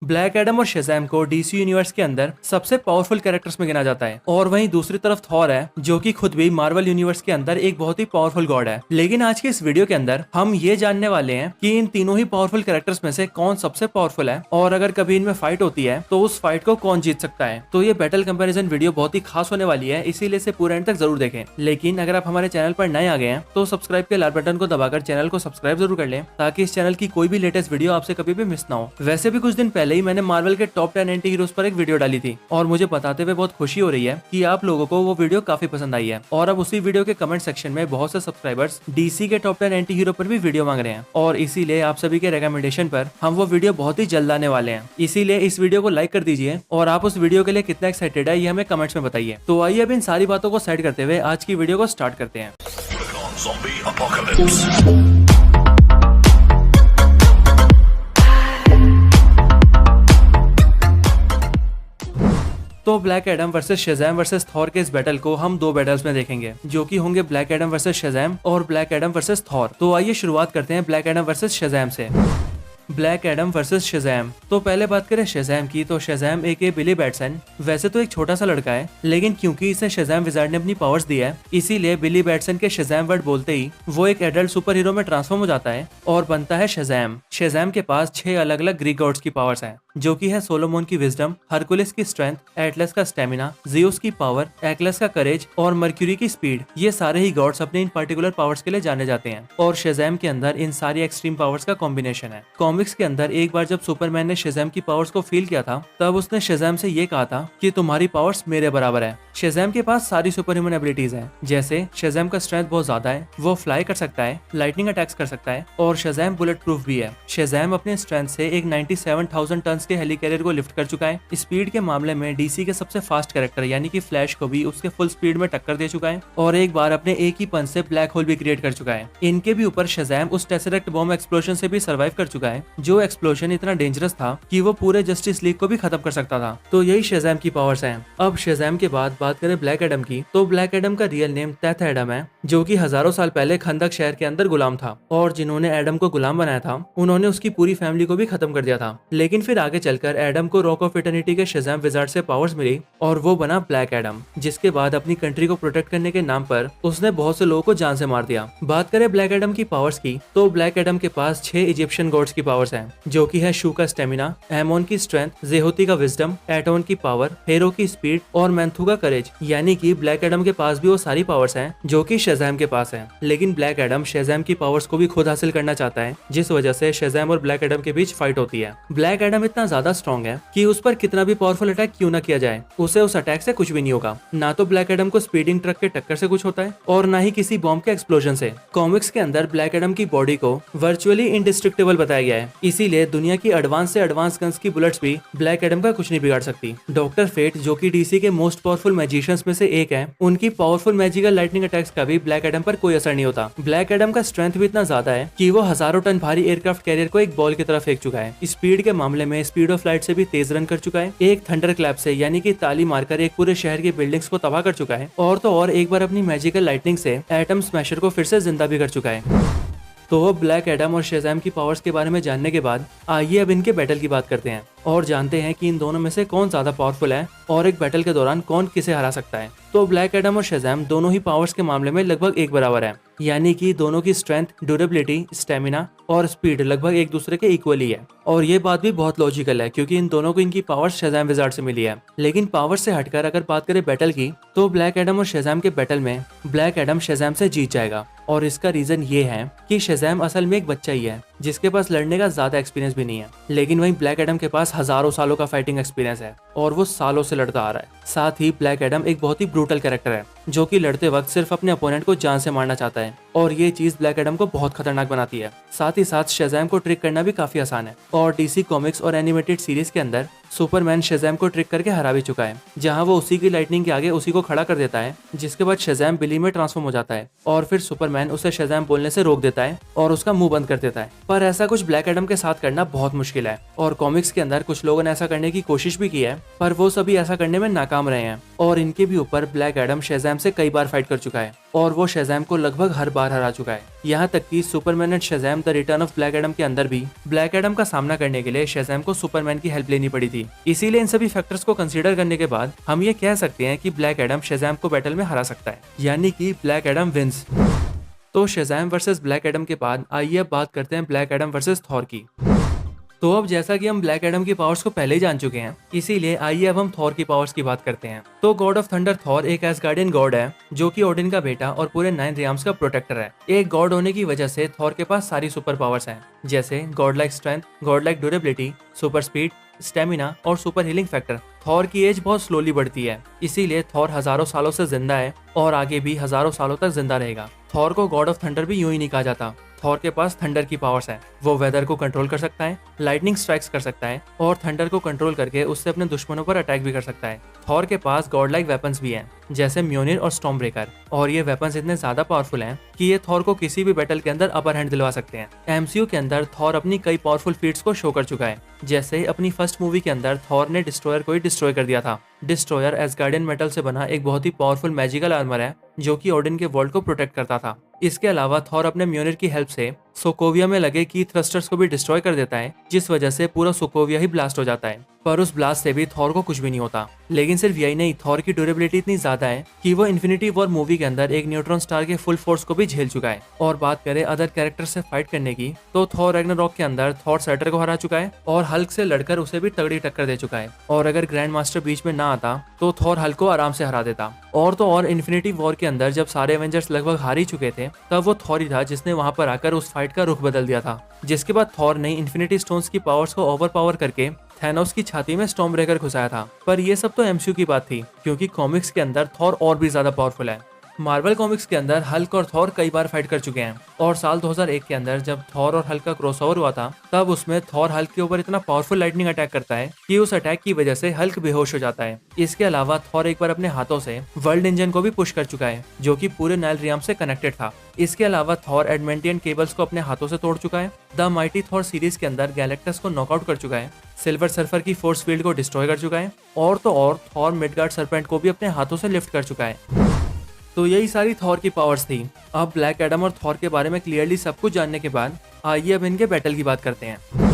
Black Adam और शेज़ैम को DC universe के अंदर सबसे पावरफुल कैरेक्टर्स में गिना जाता है और वहीं दूसरी तरफ थॉर है जो कि खुद भी मार्वल यूनिवर्स के अंदर एक बहुत ही पावरफुल गॉड है। लेकिन आज के इस वीडियो के अंदर हम ये जानने वाले हैं कि इन तीनों ही पावरफुल कैरेक्टर्स में से कौन सबसे पावरफुल है और अगर कभी इनमें फाइट होती है तो उस फाइट को कौन जीत सकता है। तो ये बैटल कंपैरिजन वीडियो बहुत ही खास होने वाली है, इसीलिए इसे पूरे एंड तक जरूर देखें। लेकिन अगर आप हमारे चैनल पर नए आ गए हैं तो सब्सक्राइब के लाल बटन को दबाकर चैनल को सब्सक्राइब जरूर कर लें ताकि इस चैनल की कोई भी लेटेस्ट वीडियो आपसे कभी भी मिस ना हो। वैसे भी कुछ दिन पहले ही मैंने मार्वल के टॉप 10 एंटी हीरोज पर एक वीडियो डाली थी और मुझे बताते हुए बहुत खुशी हो रही है कि आप लोगों को वो वीडियो काफी पसंद आई है। और अब उसी वीडियो के कमेंट सेक्शन में बहुत से सब्सक्राइबर्स डीसी के टॉप 10 एंटी हीरो पर भी वीडियो मांग रहे हैं और इसीलिए आप सभी के रिकमेंडेशन पर हम वो वीडियो बहुत ही जल्द आने वाले हैं। इसीलिए इस वीडियो को लाइक कर दीजिए और आप उस वीडियो के लिए कितना एक्साइटेड है ये हमें कमेंट्स में बताइए। तो आइए अब इन सारी बातों को सेट करते हुए आज की वीडियो को स्टार्ट करते हैं। तो Black Adam versus Shazam versus Thor के इस बैटल को हम दो बैटल्स में देखेंगे जो कि होंगे ब्लैक एडम वर्सेस शेज़ैम और ब्लैक एडम वर्सेस थॉर। तो आइए शुरुआत करते हैं ब्लैक एडम वर्सेस शेज़ैम से। Black Adam versus Shazam. तो पहले बात करें शेज़ैम की, तो शेज़ैम एक बिली बैटसन वैसे तो एक छोटा सा लड़का है, लेकिन क्योंकि इसे शेज़ैम विज़ार्ड ने अपनी पावर्स दी है इसीलिए बिली बैटसन के शेज़ैम वर्ड बोलते ही वो एक एडल्ट सुपर हीरो में ट्रांसफॉर्म हो जाता है और बनता है शेज़ैम। शेज़ैम के पास 6 अलग अलग ग्रीक गॉड्स की पावर्स हैं जो कि है सोलोमोन की विजडम, हरकुलिस की स्ट्रेंथ, एटलस का स्टेमिना, ज़ियस की पावर, एक्लस का करेज और मर्क्यूरी की स्पीड। ये सारे ही गॉड्स अपने इन पर्टिकुलर पावर्स के लिए जाने जाते हैं और शेज़ैम के अंदर इन सारी एक्सट्रीम पावर्स का कॉम्बिनेशन है। कॉमिक्स के अंदर एक बार जब सुपरमैन ने शेज़ैम की पावर्स को फील किया था तब उसने शेज़ैम से ये कहा था कि तुम्हारी पावर्स मेरे बराबर है। शेज़ैम के पास सारी सुपर ह्यूमन एबिलिटीज हैं, जैसे शेज़ैम का स्ट्रेंथ बहुत ज्यादा है, वो फ्लाई कर सकता है, लाइटनिंग अटैक्स कर सकता है और शेज़ैम बुलेट प्रूफ भी है। शेज़ैम अपने स्ट्रेंथ से एक 97,000 टन के हेलीकैरियर को लिफ्ट कर चुका है। स्पीड के मामले में डीसी के सबसे फास्ट कैरेक्टर यानी कि फ्लैश को भी उसके फुल स्पीड में टक्कर दे चुका है और एक बार अपने एक ही पंच से ब्लैक होल भी क्रिएट कर चुका है। इनके भी ऊपर शेज़ैम उस टेसरेक्ट बॉम्ब एक्सप्लोजन से भी सर्वाइव कर चुका है, जो एक्सप्लोजन इतना डेंजरस था कि वो पूरे जस्टिस लीग को भी खत्म कर सकता था। तो यही शेज़ैम की पावर्स हैं। अब शेज़ैम के बाद बात करें ब्लैक एडम की, तो ब्लैक एडम का रियल नेम टेथ एडम है जो कि हजारों साल पहले खंदक शहर के अंदर गुलाम था और जिन्होंने एडम को गुलाम बनाया था उन्होंने उसकी पूरी फैमिली को भी खत्म कर दिया था। लेकिन फिर आगे चलकर एडम को रॉक ऑफ इटर्निटी के शेज़ैम विज़ार्ड से पावर्स मिली और वो बना ब्लैक एडम, जिसके बाद अपनी कंट्री को प्रोटेक्ट करने के नाम पर उसने बहुत से लोगों को जान से मार दिया। बात करें ब्लैक एडम की पावर्स की, तो ब्लैक एडम के पास 6 इजिप्शियन गॉड्स की पावर्स हैं जो कि है शू का स्टेमिना, एमोन की स्ट्रेंथ, जेहोती का विजडम, एटोन की पावर, हेरो की स्पीड और मैंथू का करेज। यानी कि ब्लैक एडम के पास भी वो सारी पावर्स हैं जो कि शेज़ैम के पास हैं। लेकिन ब्लैक एडम शेज़ैम की पावर्स को भी खुद हासिल करना चाहता है, जिस वजह से शेज़ैम और ब्लैक एडम के बीच फाइट होती है। ब्लैक एडम इतना ज्यादा स्ट्रॉन्ग है कि उस पर कितना भी पावरफुल अटैक क्यों ना किया जाए उसे उस अटैक से कुछ भी नहीं होगा। ना तो ब्लैक एडम को स्पीडिंग ट्रक के टक्कर से कुछ होता है और ना ही किसी बॉम्ब के एक्सप्लोजन से। कॉमिक्स के अंदर ब्लैक एडम की बॉडी को वर्चुअली इंडिस्ट्रक्टेबल बताया गया है, इसीलिए दुनिया की एडवांस से एडवांस गन्स की बुलेट्स भी ब्लैक एडम का कुछ नहीं बिगाड़ सकती। डॉक्टर फेट जो कि डीसी के मोस्ट पावरफुल मैजिशियंस में से एक है, उनकी पावरफुल मैजिकल लाइटनिंग अटैक्स का भी ब्लैक एडम पर कोई असर नहीं होता। ब्लैक एडम का स्ट्रेंथ भी इतना ज्यादा है कि वो हजारों टन भारी एयरक्राफ्ट कैरियर को एक बॉल की तरह फेंक चुका है। स्पीड के मामले में स्पीड ऑफ लाइट से भी तेज रन कर चुका है, एक थंडर क्लैप से यानी कि ताली मारकर एक पूरे शहर की बिल्डिंग्स को तबाह कर चुका है और तो और एक बार अपनी मैजिकल लाइटनिंग से एटम स्मैशर को फिर से जिंदा भी कर चुका है। तो ब्लैक एडम और शेज़ैम की पावर्स के बारे में जानने के बाद आइए अब इनके बैटल की बात करते हैं और जानते हैं कि इन दोनों में से कौन ज्यादा पावरफुल है और एक बैटल के दौरान कौन किसे हरा सकता है। तो ब्लैक एडम और शेज़ैम दोनों ही पावर्स के मामले में लगभग एक बराबर है, यानी कि दोनों की स्ट्रेंथ, ड्यूरेबिलिटी, स्टेमिना और स्पीड लगभग एक दूसरे के इक्वली है। और ये बात भी बहुत लॉजिकल है क्योंकि इन दोनों को इनकी पावर्स शेज़ैम विज़ार्ड से मिली है। लेकिन पावर से हटकर अगर बात करें बैटल की, तो ब्लैक एडम और शेज़ैम के बैटल में ब्लैक एडम शेज़ैम से जीत जाएगा और इसका रीजन ये है कि शेज़ैम असल में एक बच्चा ही है जिसके पास लड़ने का ज्यादा एक्सपीरियंस भी नहीं है, लेकिन वहीं ब्लैक एडम के पास हजारों सालों का फाइटिंग एक्सपीरियंस है और वो सालों से लड़ता आ रहा है। साथ ही ब्लैक एडम एक बहुत ही ब्रूटल कैरेक्टर है जो कि लड़ते वक्त सिर्फ अपने अपोनेंट को जान से मारना चाहता है और ये चीज ब्लैक एडम को बहुत खतरनाक बनाती है। साथ ही साथ शेज़ैम को ट्रिक करना भी काफी आसान है और डीसी कॉमिक्स और एनिमेटेड सीरीज के अंदर सुपरमैन शेज़ैम को ट्रिक करके हरा भी चुका है, जहां वो उसी की लाइटनिंग के आगे उसी को खड़ा कर देता है, जिसके बाद शेज़ैम बिली में ट्रांसफॉर्म हो जाता है और फिर सुपरमैन उसे शेज़ैम बोलने से रोक देता है और उसका मुंह बंद कर देता है। पर ऐसा कुछ ब्लैक एडम के साथ करना बहुत मुश्किल है और कॉमिक्स के अंदर कुछ लोगों ने ऐसा करने की कोशिश भी की है, पर वो सभी ऐसा करने में नाकाम रहे हैं और इनके भी ऊपर ब्लैक एडम शेज़ैम से कई बार फाइट कर चुका है और वो शेज़ैम को लगभग हर बार हरा चुका है। यहाँ तक कि Superman and Shazam the return of Black Adam के अंदर भी ब्लैक एडम का सामना करने के लिए शेज़ैम को सुपरमैन की हेल्प लेनी पड़ी थी। इसीलिए इन सभी फैक्टर्स को कंसीडर करने के बाद हम ये कह सकते हैं कि ब्लैक एडम शेज़ैम को बैटल में हरा सकता है, यानी कि ब्लैक एडम विंस। तो शेज़ैम वर्सेस ब्लैक एडम के बाद आइए अब बात करते हैं ब्लैक एडम वर्सेस थॉर की। तो अब जैसा कि हम ब्लैक एडम की पावर्स को पहले ही जान चुके हैं, इसीलिए आइए अब हम थॉर की पावर्स की बात करते हैं। तो गॉड ऑफ थंडर थॉर एक एसगार्डियन गॉड है जो कि ओडिन का बेटा और पूरे 9 रियाम्स का प्रोटेक्टर है। एक गॉड होने की वजह से थॉर के पास सारी सुपर पावर्स हैं, जैसे God like strength, God like durability, super speed, stamina और सुपर हीलिंग फैक्टर। थॉर की एज बहुत स्लोली बढ़ती है, इसीलिए थॉर हजारों सालों से जिंदा है और आगे भी हजारों सालों तक जिंदा रहेगा। थॉर को गॉड ऑफ थंडर भी यूं ही नहीं कहा जाता। थॉर के पास थंडर की पावर्स है। वो वेदर को कंट्रोल कर सकता है, लाइटनिंग स्ट्राइक्स कर सकता है और थंडर को कंट्रोल करके उससे अपने दुश्मनों पर अटैक भी कर सकता है। थॉर के पास गॉड लाइक वेपन्स भी हैं, जैसे म्योनिर और स्टॉर्म ब्रेकर, और ये वेपन्स इतने ज्यादा पावरफुल हैं कि ये थॉर को किसी भी बैटल के अंदर अपर हैंड दिलवा सकते हैं। एमसीयू के अंदर थॉर अपनी कई पावरफुल फीट्स को शो कर चुका है, जैसे अपनी फर्स्ट मूवी के अंदर थॉर ने डिस्ट्रॉयर को ही डिस्ट्रॉय कर दिया था। डिस्ट्रॉयर एसगार्डियन मेटल से बना एक बहुत ही पावरफुल मैजिकल आर्मर है जो कि ओडिन के वर्ल्ड को प्रोटेक्ट करता था। इसके अलावा थॉर अपने म्योनिर की हेल्प से सोकोविया में लगे की थ्रस्टर्स को भी डिस्ट्रॉय कर देता है, जिस वजह से पूरा सोकोविया ही ब्लास्ट हो जाता है। पर उस ब्लास्ट से भी थॉर को कुछ भी नहीं होता। लेकिन सिर्फ यही नहीं, थॉर की ड्यूरेबिलिटी इतनी ज्यादा है कि वो इन्फिनिटी वॉर मूवी के अंदर एक न्यूट्रॉन स्टार के फुल फोर्स को भी झेल चुका है। और बात करें अदर कैरेक्टर से फाइट करने की, तो थॉर रैग्नारॉक के अंदर थॉर सर्टर को हरा चुका है और हल्क से लड़कर उसे भी तगड़ी टक्कर दे चुका है। और अगर ग्रैंड मास्टर बीच में ना आता तो थॉर हल्क को आराम से हरा देता। और तो और इन्फिनिटी वॉर के अंदर जब सारे एवेंजर्स लगभग हार ही चुके थे, तब वो थॉर ही था जिसने वहां पर आकर उस फाइट का रुख बदल दिया था। जिसके बाद थॉर ने इन्फिनिटी स्टोन्स की पावर्स को ओवर पावर करके थैनोस की छाती में स्टॉर्म ब्रेकर घुसाया था। पर ये सब तो एमसीयू की बात थी, क्योंकि कॉमिक्स के अंदर थॉर और भी ज्यादा पावरफुल है। मार्वल कॉमिक्स के अंदर हल्क और थॉर कई बार फाइट कर चुके हैं और साल 2001 के अंदर जब थॉर और हल्क का क्रॉसओवर हुआ था, तब उसमें थॉर हल्क के ऊपर इतना पावरफुल लाइटनिंग अटैक करता है कि उस अटैक की वजह से हल्क बेहोश हो जाता है। इसके अलावा थॉर एक बार अपने हाथों से वर्ल्ड इंजन को भी पुश कर चुका है, जो कि पूरे नाइल रियाम से कनेक्टेड था। इसके अलावा थॉर एडमेंटियन केबल्स को अपने हाथों से तोड़ चुका है। द माइटी थॉर सीरीज के अंदर गैलेक्टस को नॉकआउट कर चुका है, सिल्वर सर्फर की फोर्स फील्ड को डिस्ट्रॉय कर चुका है और तो और थॉर मिडगार्ड सर्पेंट को भी अपने हाथों से लिफ्ट कर चुका है। तो यही सारी थॉर की पावर्स थी। अब ब्लैक एडम और थॉर के बारे में क्लियरली सब कुछ जानने के बाद आइए अब इनके बैटल की बात करते हैं।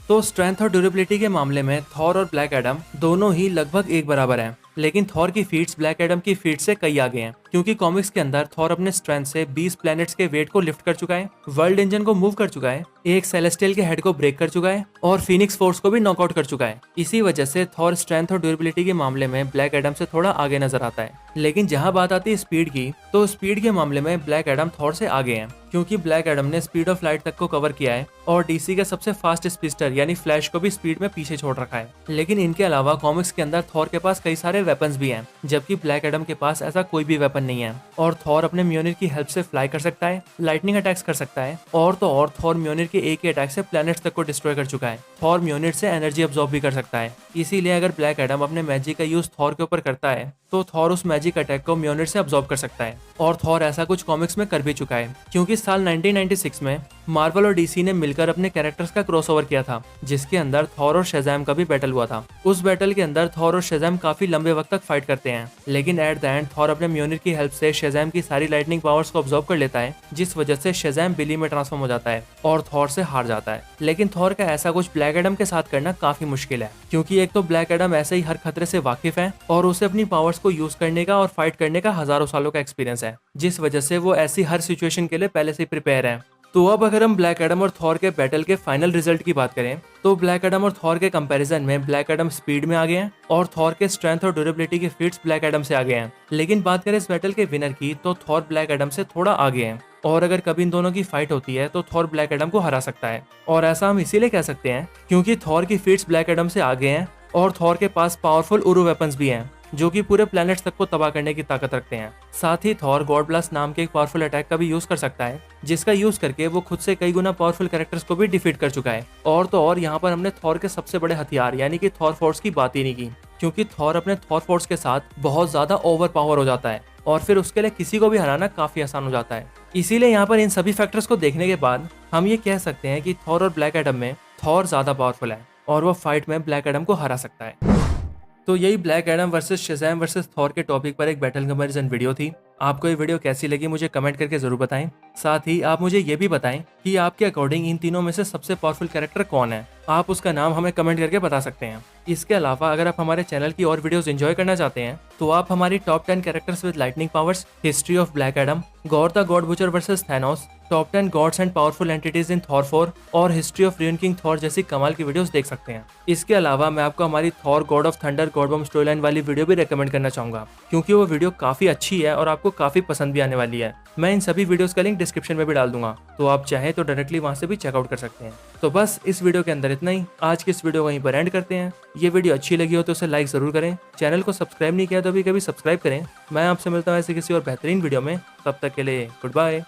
तो स्ट्रेंथ और ड्यूरेबिलिटी के मामले में थॉर और ब्लैक एडम दोनों ही लगभग एक बराबर हैं, लेकिन थॉर की फीट्स ब्लैक एडम की फीट से कई आगे हैं, क्योंकि कॉमिक्स के अंदर थॉर अपने स्ट्रेंथ से 20 प्लैनेट्स के वेट को लिफ्ट कर चुका है, वर्ल्ड इंजन को मूव कर चुका है, एक सेलेस्टियल के हेड को ब्रेक कर चुका है और फीनिक्स फोर्स को भी नॉकआउट कर चुका है। इसी वजह से थॉर स्ट्रेंथ और ड्यूरेबिलिटी के मामले में ब्लैक एडम से थोड़ा आगे नजर आता है। लेकिन जहां बात आती है स्पीड की, तो स्पीड के मामले में ब्लैक एडम थॉर से आगे हैं, क्योंकि ब्लैक एडम ने स्पीड ऑफ लाइट तक को कवर किया है और डीसी का सबसे फास्ट स्पीडस्टर यानी फ्लैश को भी स्पीड में पीछे छोड़ रखा है। लेकिन इनके अलावा कॉमिक्स के अंदर थॉर के पास कई सारे वेपन्स भी हैं, जबकि ब्लैक एडम के पास ऐसा कोई भी वेपन नहीं है। और थॉर अपने म्योनिर की हेल्प से फ्लाई कर सकता है, लाइटनिंग अटैक्स कर सकता है और तो और थॉर म्योनिर के एक ही अटैक से प्लैनेट्स तक को डिस्ट्रॉय कर चुका है। थॉर म्योनिर से एनर्जी अब्सॉर्ब भी कर सकता है, इसीलिए अगर ब्लैक एडम अपने मैजिक का यूज थॉर के ऊपर करता है तो थॉर उस मैजिक अटैक को म्योनिर से अब्सॉर्ब कर सकता है। और थॉर ऐसा कुछ कॉमिक्स में कर भी चुका है, क्योंकि साल 1996 में मार्वल और डीसी ने मिलकर अपने कैरेक्टर्स का क्रॉसओवर किया था, जिसके अंदर थॉर और शेज़ैम का भी बैटल हुआ था। उस बैटल के अंदर थॉर और शेज़ैम काफी लंबे वक्त तक फाइट करते हैं, लेकिन एट द एंड थॉर अपने म्योनिर की हेल्प से शेज़ैम की सारी लाइटनिंग पावर्स को अब्सॉर्ब कर लेता है, जिस वजह से शेज़ैम बिली में ट्रांसफॉर्म हो जाता है और थॉर से हार जाता है। लेकिन थॉर का ऐसा कुछ ब्लैक एडम के साथ करना काफी मुश्किल है, क्योंकि एक तो ब्लैक एडम ऐसे ही हर खतरे से वाकिफ है और उसे अपनी पावर्स को यूज करने का और फाइट करने का हजारों सालों का एक्सपीरियंस है, जिस वजह से वो ऐसी हर सिचुएशन के लिए पहले से प्रिपेयर है। तो अब अगर हम ब्लैक एडम और थॉर के बैटल के फाइनल रिजल्ट की बात करें, तो ब्लैक एडम और थॉर के कंपैरिजन में ब्लैक एडम स्पीड में आगे हैं और थॉर के स्ट्रेंथ और ड्यूरेबिलिटी के फीट्स ब्लैक एडम से आगे हैं। लेकिन बात करें इस बैटल के विनर की, तो थॉर ब्लैक एडम से थोड़ा आगे हैं और अगर कभी इन दोनों की फाइट होती है तो थॉर ब्लैक एडम को हरा सकता है। और ऐसा हम इसीलिए कह सकते हैं क्योंकि थॉर की फीट्स ब्लैक एडम से आगे हैं और थॉर के पास पावरफुल उरू वेपन्स भी हैं, जो कि पूरे प्लैनेट्स तक को तबाह करने की ताकत रखते हैं। साथ ही थॉर गॉड ब्लास्ट नाम के एक पावरफुल अटैक का भी यूज कर सकता है, जिसका यूज करके वो खुद से कई गुना पावरफुल कैरेक्टर्स को भी डिफीट कर चुका है। और तो और यहाँ पर हमने थॉर के सबसे बड़े हथियार यानी कि थॉर फोर्स की बात ही नहीं की, क्योंकि थॉर अपने थॉर फोर्स के साथ बहुत ज्यादा ओवर पावर हो जाता है और फिर उसके लिए किसी को भी हराना काफी आसान हो जाता है। इसीलिए यहाँ पर इन सभी फैक्टर्स को देखने के बाद हम ये कह सकते हैं कि थॉर और ब्लैक एडम में थॉर ज्यादा पावरफुल है और वो फाइट में ब्लैक एडम को हरा सकता है। तो यही Black Adam versus Shazam versus Thor के टॉपिक पर एक बैटल कंपैरिजन वीडियो थी। आपको ये वीडियो कैसी लगी मुझे कमेंट करके जरूर बताएं। साथ ही आप मुझे ये भी बताएं कि आपके अकॉर्डिंग इन तीनों में से सबसे पावरफुल कैरेक्टर कौन है। आप उसका नाम हमें कमेंट करके बता सकते हैं। इसके अलावा अगर आप हमारे चैनल की और वीडियोस एंजॉय करना चाहते हैं तो आप हमारी top 10 characters with lightning powers, history of Black Adam, God the God butcher versus Thanos, top 10 gods and powerful entities in Thor 4 और history of rayon king Thor जैसी कमाल की वीडियोस देख सकते हैं। इसके अलावा मैं आपको हमारी Thor God of thunder God bomb story line वाली वीडियो भी रेकमेंड करना चाहूंगा, क्योंकि वो वीडियो काफी अच्छी है और आपको काफी पसंद भी आने वाली है। मैं इन सभी वीडियोस का लिंक डिस्क्रिप्शन में भी डाल दूंगा, तो आप चाहें तो डायरेक्टली वहां से भी चेकआउट कर सकते हैं। तो बस इस वीडियो के अंदर इतना ही। आज की इस वीडियो को यहीं पर एंड करते हैं। ये वीडियो अच्छी लगी हो तो उसे लाइक जरूर करें। चैनल को सब्सक्राइब नहीं किया तो अभी कभी सब्सक्राइब करें। मैं आपसे मिलता हूँ ऐसे किसी और बेहतरीन वीडियो में। तब तक के लिए गुड बाय।